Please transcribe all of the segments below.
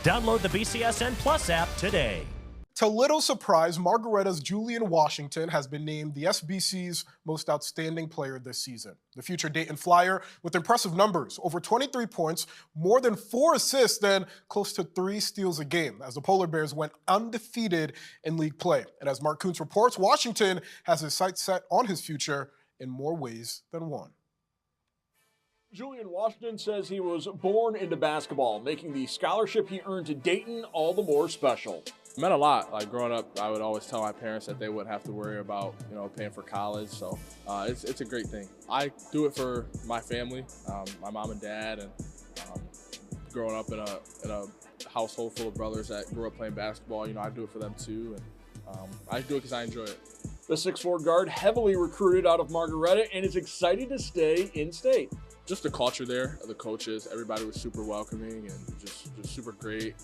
Download the BCSN Plus app today. To little surprise, Margaretta's Julian Washington has been named the SBC's most outstanding player this season. The future Dayton Flyer with impressive numbers, over 23 points, more than 4 assists, and close to 3 steals a game, as the Polar Bears went undefeated in league play. And as Mark Kuntz reports, Washington has his sights set on his future in more ways than one. Julian Washington says he was born into basketball, making the scholarship he earned to Dayton all the more special. It meant a lot. Like growing up, I would always tell my parents that they wouldn't have to worry about, paying for college. So it's a great thing. I do it for my family, my mom and dad, and growing up in a household full of brothers that grew up playing basketball. I do it for them too, and I do it because I enjoy it. The 6'4" guard heavily recruited out of Margaretta and is excited to stay in state. Just the culture there, the coaches, everybody was super welcoming and just super great.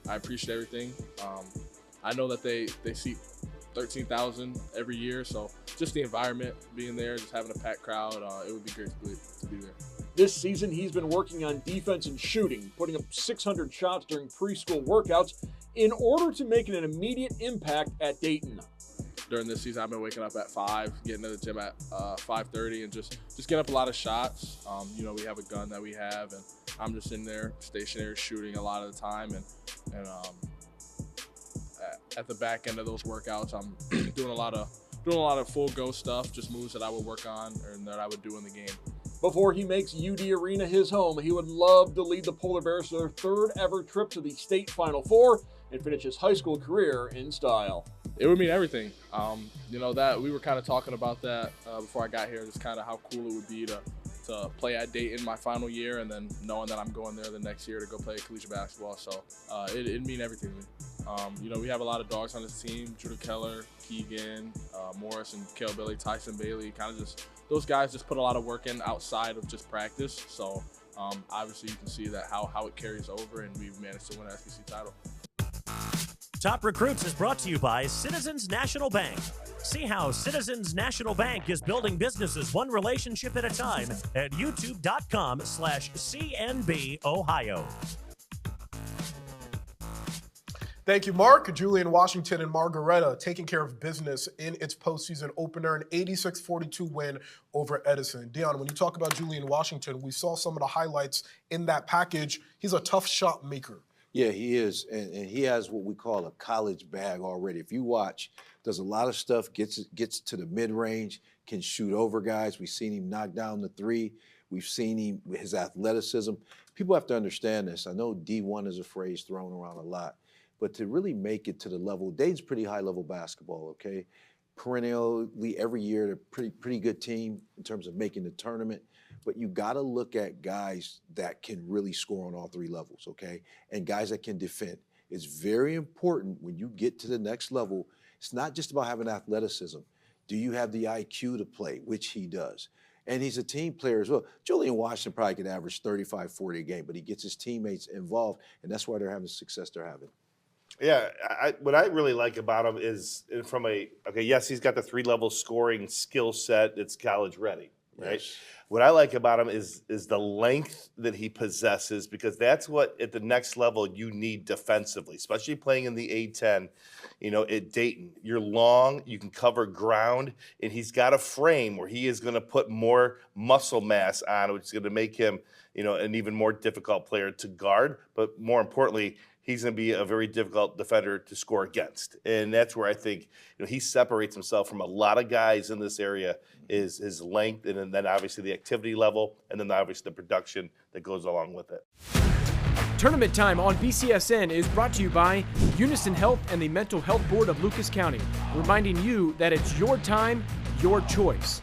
I appreciate everything. I know that they seat 13,000 every year, so just the environment, being there, just having a packed crowd, it would be great to be there. This season, he's been working on defense and shooting, putting up 600 shots during preschool workouts in order to make an immediate impact at Dayton. During this season, I've been waking up at 5, getting to the gym at 5:30, and just getting up a lot of shots. We have a gun that we have, and I'm just in there stationary shooting a lot of the time. And at the back end of those workouts, I'm doing a lot of full go stuff, just moves that I would work on and that I would do in the game. Before he makes UD Arena his home, he would love to lead the Polar Bears to their 3rd ever trip to the state Final Four and finish his high school career in style. It would mean everything. That we were kind of talking about that before I got here, just kind of how cool it would be to play at Dayton my final year, and then knowing that I'm going there the next year to go play collegiate basketball. So it'd mean everything to me. We have a lot of dogs on this team: Judah Keller, Keegan, Morris, and Kale Billy, Tyson Bailey. Kind of just those guys just put a lot of work in outside of just practice. So obviously you can see that how it carries over, and we've managed to win an SBC title. Top Recruits is brought to you by Citizens National Bank. See how Citizens National Bank is building businesses one relationship at a time at youtube.com/CNB Ohio. Thank you, Mark. Julian Washington and Margaretta taking care of business in its postseason opener, an 86-42 win over Edison. Dion, when you talk about Julian Washington, we saw some of the highlights in that package. He's a tough shot maker. Yeah, he is, and he has what we call a college bag already. If you watch, does a lot of stuff, gets to the mid-range, can shoot over guys. We've seen him knock down the 3. We've seen him with his athleticism. People have to understand this. I know D1 is a phrase thrown around a lot, but to really make it to the level, Dayton's pretty high-level basketball, okay? Perennially, every year, they're a pretty good team in terms of making the tournament. But you got to look at guys that can really score on all 3 levels, okay? And guys that can defend. It's very important when you get to the next level. It's not just about having athleticism. Do you have the IQ to play, which he does? And he's a team player as well. Julian Washington probably could average 35, 40 a game, but he gets his teammates involved, and that's why they're having the success they're having. Yeah, what I really like about him is yes, he's got the 3-level scoring skill set. It's college ready, right? Yes. What I like about him is the length that he possesses, because that's what at the next level you need defensively, especially playing in the A10, at Dayton. You're long, you can cover ground, and he's got a frame where he is going to put more muscle mass on, which is going to make him, an even more difficult player to guard. But more importantly, he's going to be a very difficult defender to score against. And that's where I think he separates himself from a lot of guys in this area, is his length, and then obviously the activity level, and then obviously the production that goes along with it. Tournament Time on BCSN is brought to you by Unison Health and the Mental Health Board of Lucas County, reminding you that it's your time, your choice.